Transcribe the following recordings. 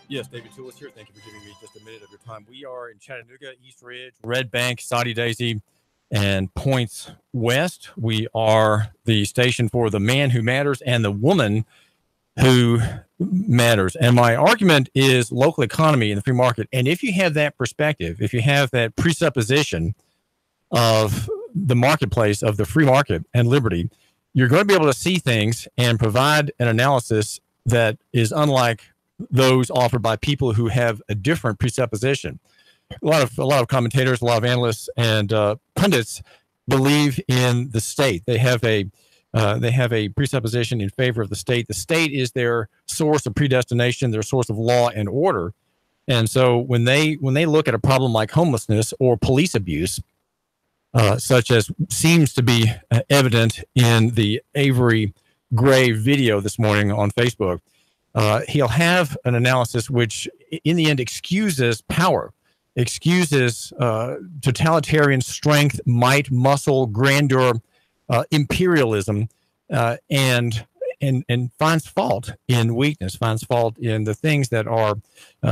Yes, David Toulis here. Thank you for giving me just a minute of your time. We are in Chattanooga, East Ridge, Red Bank, Saudi Daisy, and Points West. We are the station for the man who matters and the woman who matters. And my argument is local economy in the free market. And if you have that perspective, if you have that presupposition of the marketplace, of the free market and liberty, you're going to be able to see things and provide an analysis that is unlike those offered by people who have a different presupposition. A lot of commentators, a lot of analysts and pundits believe in the state. They have a presupposition in favor of the state. The state is their source of predestination, their source of law and order. And so when they look at a problem like homelessness or police abuse, such as seems to be evident in the Avery Gray video this morning on Facebook, he'll have an analysis which, in the end, excuses power, excuses totalitarian strength, might, muscle, grandeur, imperialism, and finds fault in weakness, finds fault in the things that are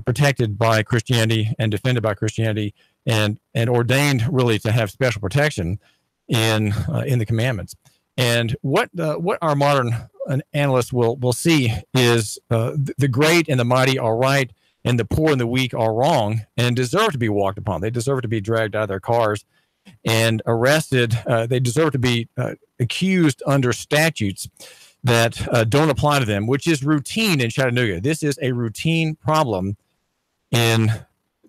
protected by Christianity and defended by Christianity, and ordained really to have special protection in the commandments. And what our modern analysts will see is the great and the mighty are right, and the poor and the weak are wrong and deserve to be walked upon. They deserve to be dragged out of their cars and arrested. They deserve to be accused under statutes that don't apply to them, which is routine in Chattanooga. This is a routine problem in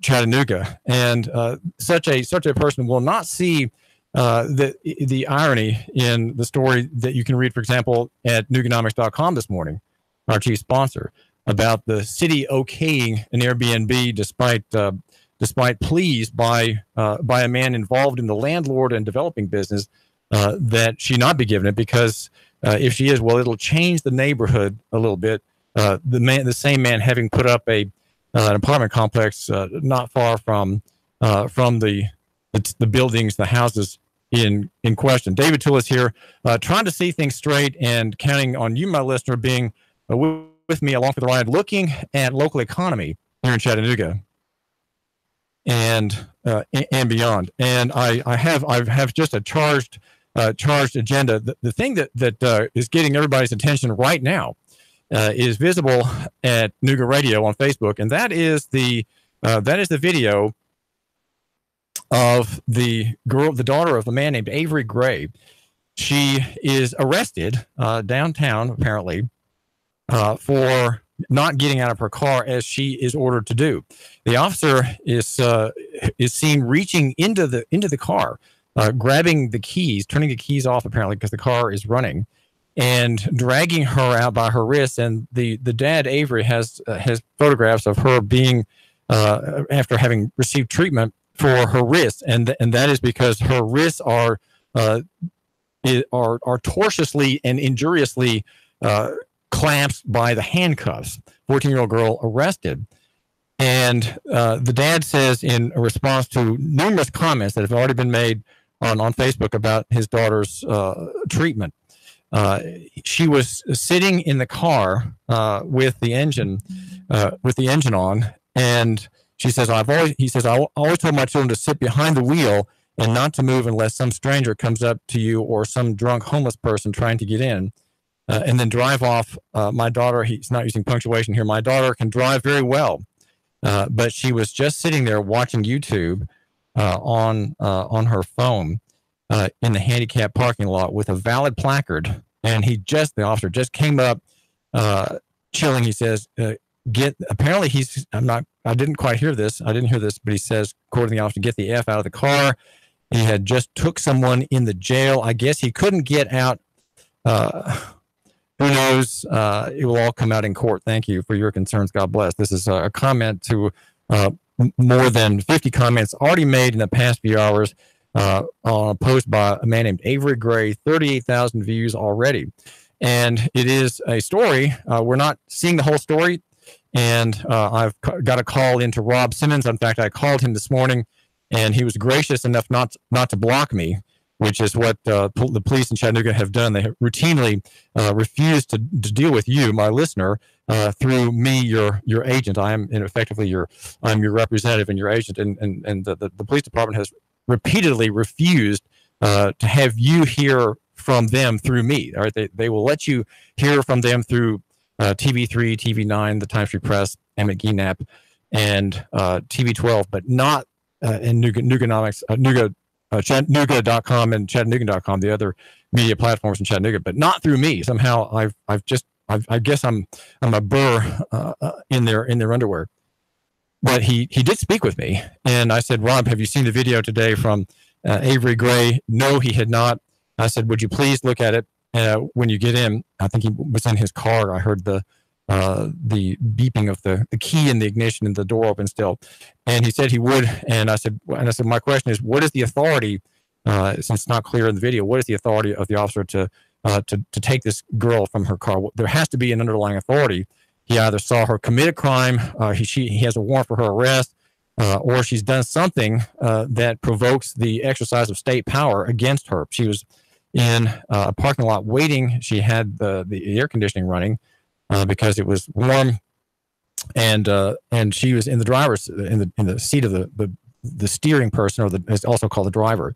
Chattanooga, and such a person will not see the irony in the story that you can read, for example, at Nuganomics.com this morning, our chief sponsor, about the city okaying an Airbnb despite pleas by a man involved in the landlord and developing business that she not be given it because if she is, well, it'll change the neighborhood a little bit. The same man having put up an apartment complex not far from the buildings, the houses in question. David Toulis here, trying to see things straight and counting on you, my listener, being with me along for the ride, looking at local economy here in Chattanooga and beyond. And I have just a charged agenda. The thing that is getting everybody's attention right now is visible at Nuga Radio on Facebook, and that is the video of the daughter of a man named Avery Gray. She is arrested downtown, apparently, for not getting out of her car as she is ordered to do. The officer is seen reaching into the car, grabbing the keys, turning the keys off, apparently, because the car is running, and dragging her out by her wrists. And the dad, Avery, has photographs of her being after having received treatment for her wrists, and that is because her wrists are tortiously and injuriously clamped by the handcuffs. 14-year-old girl arrested. And the dad says, in a response to numerous comments that have already been made on Facebook about his daughter's treatment, she was sitting in the car with the engine on, and he says, I always told my children to sit behind the wheel and not to move unless some stranger comes up to you or some drunk homeless person trying to get in, and then drive off. My daughter, he's not using punctuation here, my daughter can drive very well, but she was just sitting there watching YouTube on her phone in the handicapped parking lot with a valid placard, and the officer just came up chilling. He says, apparently I didn't quite hear this. I didn't hear this, but he says, according to the officer, get the F out of the car. He had just took someone in the jail. I guess he couldn't get out. Who knows? It will all come out in court. Thank you for your concerns. God bless. This is a comment to more than 50 comments already made in the past few hours on a post by a man named Avery Gray, 38,000 views already. And it is a story. We're not seeing the whole story. And I've got a call into Rob Simmons. In fact, I called him this morning and he was gracious enough not to block me, which is what the police in Chattanooga have done. They have routinely refused to deal with you, my listener, through me, your agent. I am effectively I'm your representative and your agent, and the police department has repeatedly refused to have you hear from them through me. All right, they will let you hear from them through TV3, TV9, the Times Free Press, Emmett Geenap, and TV12, but not in Nuganomics, Chattanooga.com and Chattanooga.com, the other media platforms in Chattanooga, but not through me. Somehow I guess I'm a burr in their underwear. But he did speak with me, and I said, Rob, have you seen the video today from Avery Gray? No, he had not. I said, would you please look at it when you get in? I think he was in his car. I heard the beeping of the key in the ignition and the door open still. And he said he would. And I said, my question is, what is the authority, since it's not clear in the video, what is the authority of the officer to take this girl from her car? There has to be an underlying authority. He either saw her commit a crime, he has a warrant for her arrest, or she's done something that provokes the exercise of state power against her. She was in a parking lot waiting. She had the air conditioning running because it was warm, and she was in the driver's in the seat of the steering person, or it's also called the driver.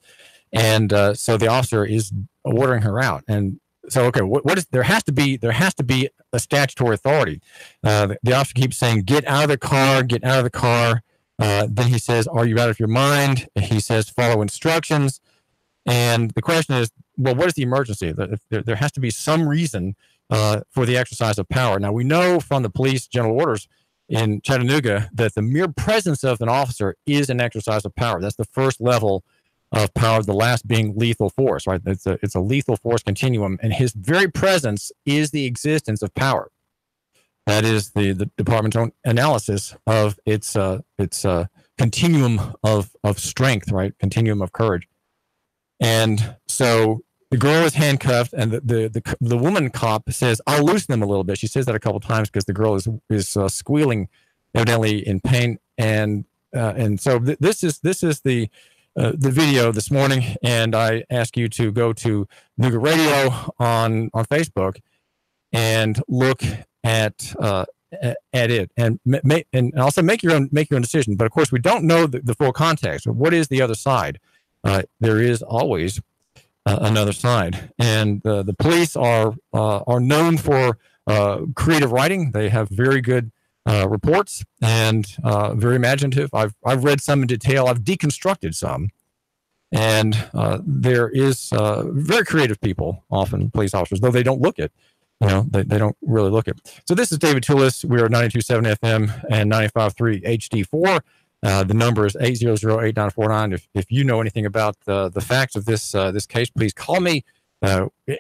And so the officer is ordering her out. And so, okay, what is there has to be a statutory authority. The officer keeps saying, "Get out of the car, get out of the car." Then he says, "Are you out of your mind?" He says, "Follow instructions." And the question is, well, what is the emergency? There has to be some reason for the exercise of power. Now, we know from the police general orders in Chattanooga that the mere presence of an officer is an exercise of power. That's the first level of power, the last being lethal force, right? It's a lethal force continuum, and his very presence is the existence of power. That is the department's own analysis of its continuum of strength, right? Continuum of courage. And so the girl is handcuffed, and the woman cop says, "I'll loosen them a little bit." She says that a couple of times because the girl is squealing, evidently in pain. And so this is the video this morning, and I ask you to go to Nougat Radio on Facebook and look at it, and also make your own decision. But of course, we don't know the full context. What is the other side? There is always another side, and the police are known for creative writing. They have very good reports and very imaginative. I've read some in detail. I've deconstructed some, and there is very creative people, often police officers, though they don't look it. They don't really look it. So this is David Toulis. We are 92.7 FM and 95.3 HD4. The number is 800-8949. If you know anything about the facts of this case, please call me.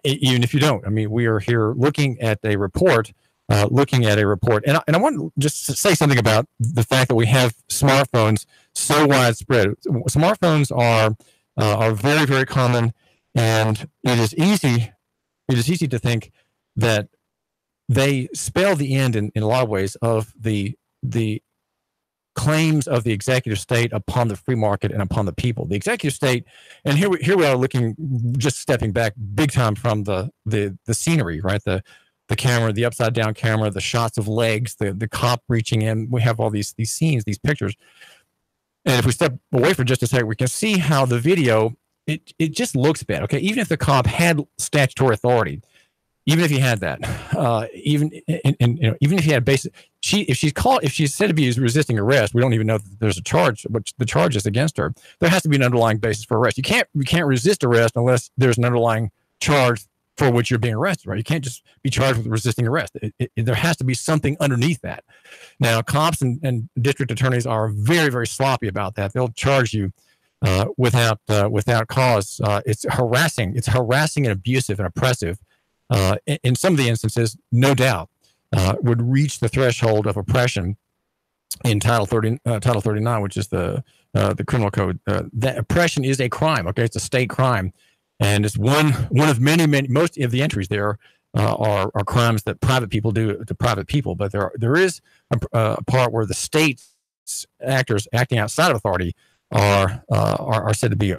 Even if you don't, I mean, we are here looking at a report. And I want to just say something about the fact that we have smartphones so widespread. Smartphones are very, very common, and it is easy to think that they spell the end in a lot of ways of the claims of the executive state upon the free market and upon the people. The executive state, and here we are looking, just stepping back big time from the scenery, right? The camera, the upside down camera, the shots of legs, the cop reaching in. We have all these scenes, these pictures. And if we step away for just a second, we can see how the video, it just looks bad. Okay, even if the cop had statutory authority, even if he had that, even if he had basic, if she's said to be resisting arrest, we don't even know that there's a charge, but the charge is against her. There has to be an underlying basis for arrest. You can't resist arrest unless there's an underlying charge for which you're being arrested, right? You can't just be charged with resisting arrest. There has to be something underneath that. Now, cops and district attorneys are very, very sloppy about that. They'll charge you without cause. It's harassing and abusive and oppressive. In some of the instances, no doubt, would reach the threshold of oppression in Title 39, which is the criminal code. That oppression is a crime. Okay, it's a state crime, and it's one of many. Most of the entries there are crimes that private people do to private people, but there is a part where the state's actors acting outside of authority are said to be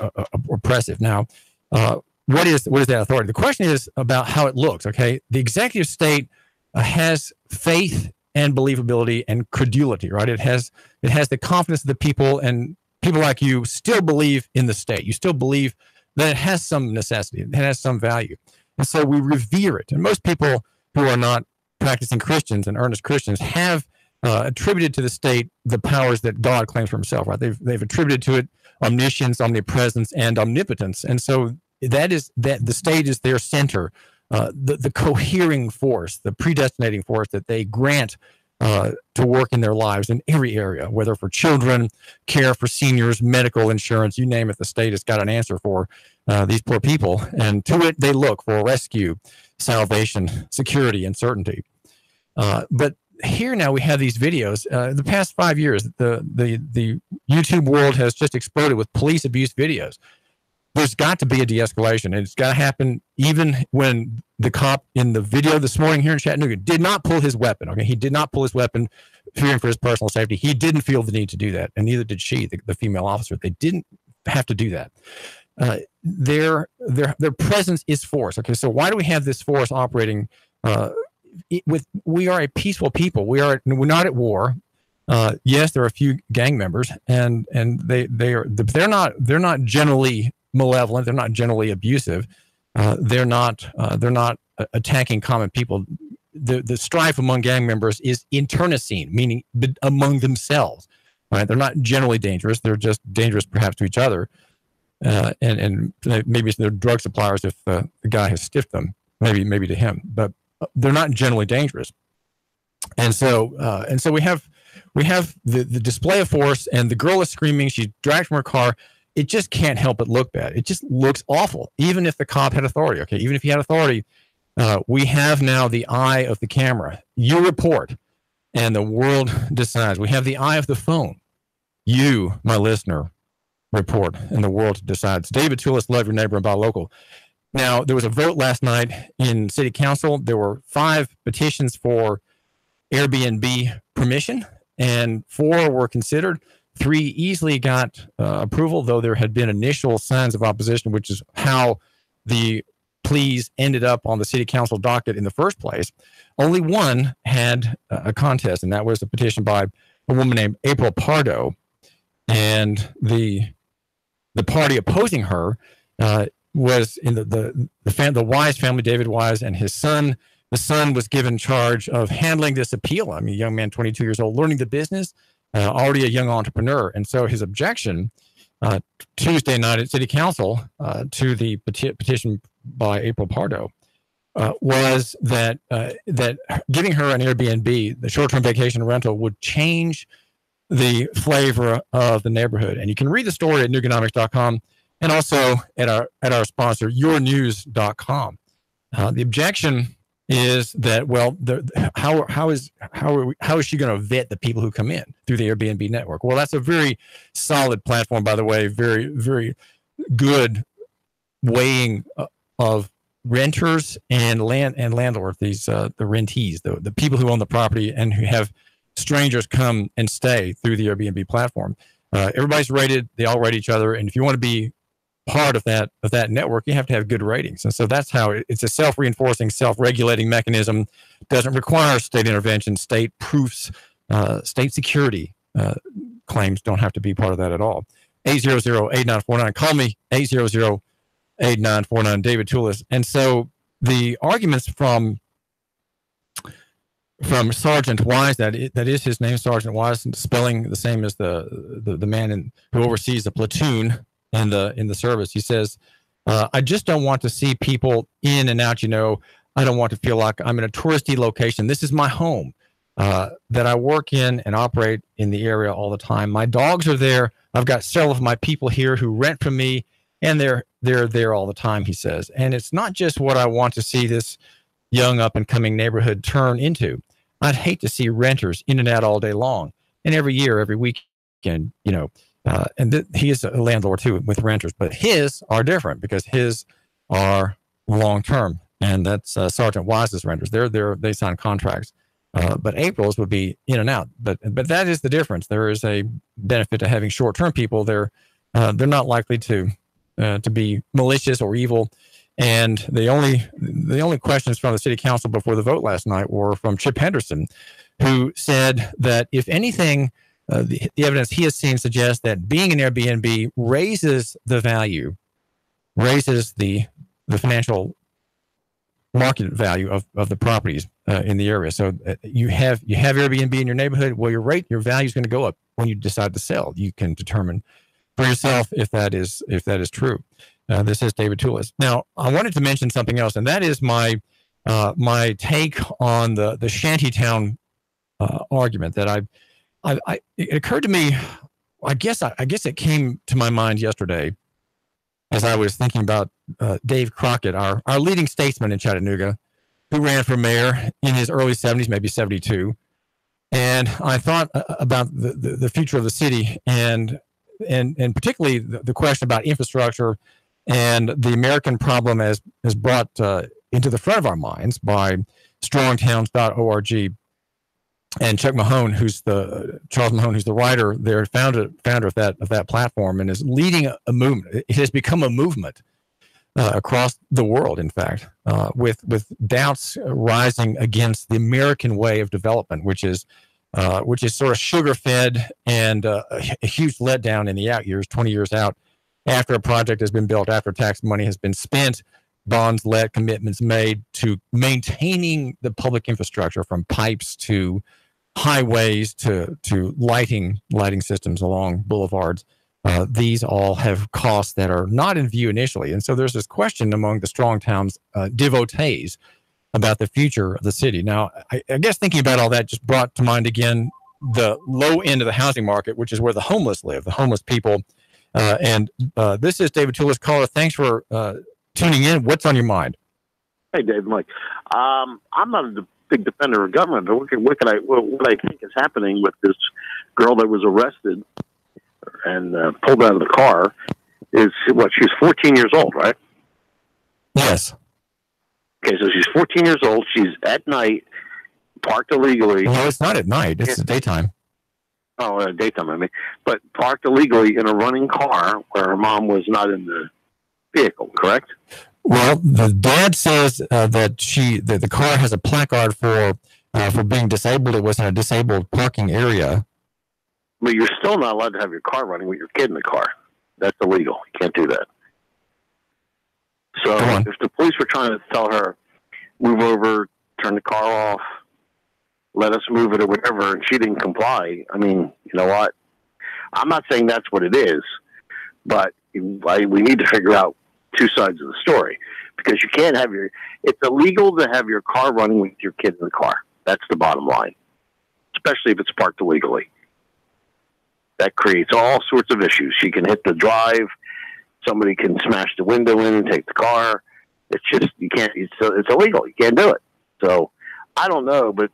oppressive. Now, what is that authority? The question is about how it looks. Okay, the executive state has faith and believability and credulity, right? It has the confidence of the people, and people like you still believe in the state. You still believe that it has some necessity, it has some value, and so we revere it. And most people who are not practicing Christians and earnest Christians have attributed to the state the powers that God claims for himself, right? They've attributed to it omniscience, omnipresence, and omnipotence. And so that the state is their center, the cohering force, the predestinating force that they grant to work in their lives in every area, whether for children, care for seniors, medical insurance, you name it, the state has got an answer for these poor people. And to it, they look for rescue, salvation, security, and certainty. But here now we have these videos. The past 5 years, the YouTube world has just exploded with police abuse videos. There's got to be a de-escalation. It's got to happen even when the cop in the video this morning here in Chattanooga did not pull his weapon. Okay, he did not pull his weapon, fearing for his personal safety. He didn't feel the need to do that, and neither did she, the female officer. They didn't have to do that. Their presence is force. Okay, so why do we have this force operating? We are a peaceful people. We're not at war. Yes, there are a few gang members, and they're not generally malevolent. They're not generally abusive. They're not attacking common people. The strife among gang members is internecine, meaning among themselves. Right? They're not generally dangerous. They're just dangerous, perhaps, to each other, and maybe they're drug suppliers if the guy has stiffed them. Maybe to him, but they're not generally dangerous. And so we have the display of force, and the girl is screaming. She's dragged from her car. It just can't help but look bad. It just looks awful, even if the cop had authority. Okay, even if he had authority, we have now the eye of the camera. You report, and the world decides. We have the eye of the phone. You, my listener, report, and the world decides. David Toulis, love your neighbor and buy local. Now, there was a vote last night in City Council. There were 5 petitions for Airbnb permission, and 4 were considered. 3 easily got approval, though there had been initial signs of opposition, which is how the pleas ended up on the City Council docket in the first place. Only 1 had a contest, and that was a petition by a woman named April Pardo. And the party opposing her was in the Wise family, David Wise, and his son. The son was given charge of handling this appeal. I mean, a young man, 22 years old, learning the business, already a young entrepreneur. And so his objection Tuesday night at City Council to the petition by April Pardo was that giving her an Airbnb, the short-term vacation rental, would change the flavor of the neighborhood. And you can read the story at Nuganomics.com and also at our sponsor, yournews.com. The objection is that, well, how is she going to vet the people who come in through the Airbnb network? Well, that's a very solid platform, by the way, very, very good weighing of renters and landlords, these the rentees, the people who own the property and who have strangers come and stay through the Airbnb platform. Everybody's rated; they all rate each other, and if you want to be part of that network, you have to have good ratings. And so that's how it's a self-reinforcing, self-regulating mechanism. Doesn't require state intervention, state proofs, state security claims don't have to be part of that at all. 800-8949. Call me 800-8949. David Toulis. And so the arguments from Sergeant Wise, that is his name, Sergeant Wise, spelling the same as the man who oversees the platoon in the service. He says, I just don't want to see people in and out. I don't want to feel like I'm in a touristy location. This is my home that I work in and operate in the area all the time. My dogs are there. I've got several of my people here who rent from me, and they're there all the time, he says. And it's not just what I want to see this young up and coming neighborhood turn into. I'd hate to see renters in and out all day long, and every year, every weekend, he is a landlord too with renters, but his are different because his are long term, and that's Sergeant Wise's renters. They sign contracts but April's would be in and out. But that is the difference. There is a benefit to having short-term people. They're not likely to be malicious or evil. And the only questions from the city council before the vote last night were from Chip Henderson, who said that if anything, the evidence he has seen suggests that being an Airbnb raises the value, raises the financial market value of the properties in the area. So you have Airbnb in your neighborhood. Well, your value is going to go up when you decide to sell. You can determine for yourself if that is true. This is David Toulis. Now, I wanted to mention something else, and that is my take on the shantytown argument. That it occurred to me. I guess it came to my mind yesterday as I was thinking about Dave Crockett, our leading statesman in Chattanooga, who ran for mayor in his early 70s, maybe 72. And I thought about the future of the city and particularly the question about infrastructure and the American problem as brought into the front of our minds by strongtowns.org. And Charles Mahone, who's the writer there, founder of that platform, and is leading a movement. It has become a movement across the world, in fact, with doubts rising against the American way of development, which is sort of sugar-fed and a huge letdown in the out years, 20 years out, after a project has been built, after tax money has been spent, bonds let, commitments made to maintaining the public infrastructure, from pipes to highways to lighting systems along boulevards. These all have costs that are not in view initially. And so there's this question among the Strong Towns devotees about the future of the city. Now, I guess thinking about all that just brought to mind again the low end of the housing market, which is where the homeless live, the homeless people. And this is David Toulis, caller. Thanks for tuning in. What's on your mind? Hey, Dave, Mike. I'm not a big defender of government, but what I think is happening with this girl that was arrested and pulled out of the car is she's 14 years old, right? Yes. Okay, so she's 14 years old. She's at night, parked illegally. No, it's not at night. It's daytime. Oh, daytime, I mean. But parked illegally in a running car where her mom was not in the vehicle, correct? Well, the dad says that the car has a placard for being disabled. It was in a disabled parking area. But you're still not allowed to have your car running with your kid in the car. That's illegal. You can't do that. So if the police were trying to tell her, move over, turn the car off, let us move it or whatever, and she didn't comply, I mean, you know what? I'm not saying that's what it is, but we need to figure out two sides of the story, because you can't have it's illegal to have your car running with your kid in the car. That's the bottom line, especially if it's parked illegally. That creates all sorts of issues. She can hit the drive. Somebody can smash the window in and take the car. It's just, you can't, it's illegal. You can't do it. So I don't know, but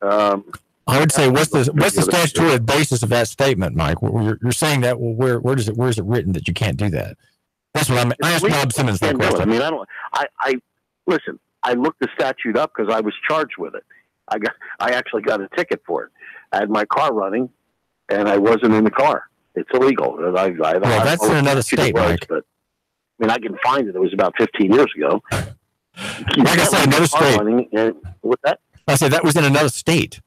I would say, what's the statutory basis of that statement, Mike? You're saying that, well, where is it written that you can't do that? That's what I asked Bob Simmons that question. I mean, listen, I looked the statute up because I was charged with it. I actually got a ticket for it. I had my car running and I wasn't in the car. It's illegal. That's in another state, Mike. But, I mean, I can find it. It was about 15 years ago. Like I said, another state. What's that? I said that was in another state.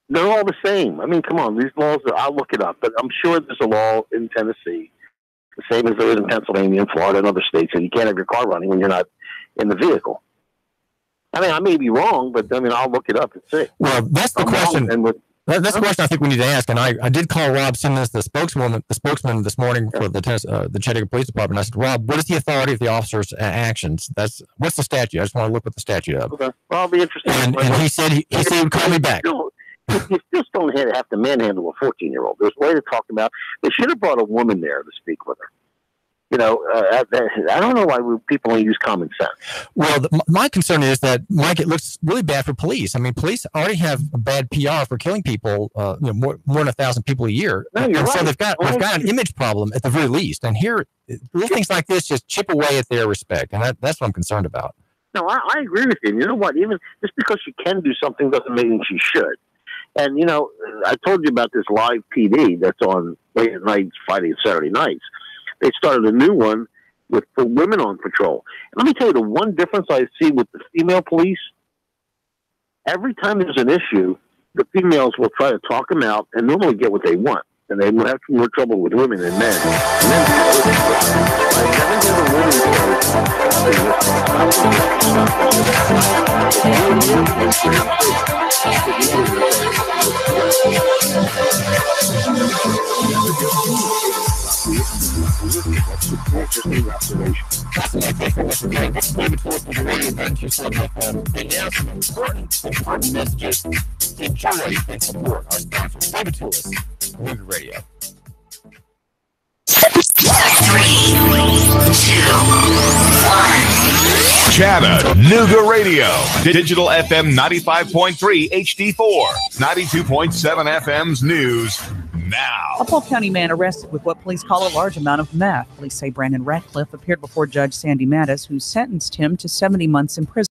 They're all the same. I mean, come on. These laws, I'll look it up. But I'm sure there's a law in Tennessee, the same as there is in Pennsylvania and Florida and other states, and you can't have your car running when you're not in the vehicle. I mean, I may be wrong, but I mean, I'll look it up and see. Well, that's the question. That's the question I think we need to ask. And I did call Rob Simmons, the spokesman this morning for the Chattanooga Police Department. I said, Rob, what is the authority of the officer's actions? What's the statute? I just want to look at the statute up. Okay. Well, I'll be interested. And he said he would call me back. You just don't have to manhandle a 14-year-old. There's a way to talk about. They should have brought a woman there to speak with her. You know, I don't know why people don't use common sense. Well, my concern is that, Mike, it looks really bad for police. I mean, police already have a bad PR for killing people, more than 1,000 people a year. No, you're right. So they've got an image problem at the very least. And here, little things like this just chip away at their respect. And that's what I'm concerned about. No, I agree with you. You know what? Even just because she can do something doesn't mean she should. And, you know, I told you about this live PD that's on late at nights, Friday and Saturday nights. They started a new one with women on patrol. And let me tell you the one difference I see with the female police. Every time there's an issue, the females will try to talk them out and normally get what they want. And they will have more trouble with women than men. And then, I never hear a woman important messages to enjoy and support our sponsors. Give it to us. Chattanooga Radio. 3, 2, 1. Chattanooga Radio. Digital FM 95.3 HD4. 92.7 FM's news now. A Polk County man arrested with what police call a large amount of meth. Police say Brandon Ratcliffe appeared before Judge Sandy Mattis, who sentenced him to 70 months in prison.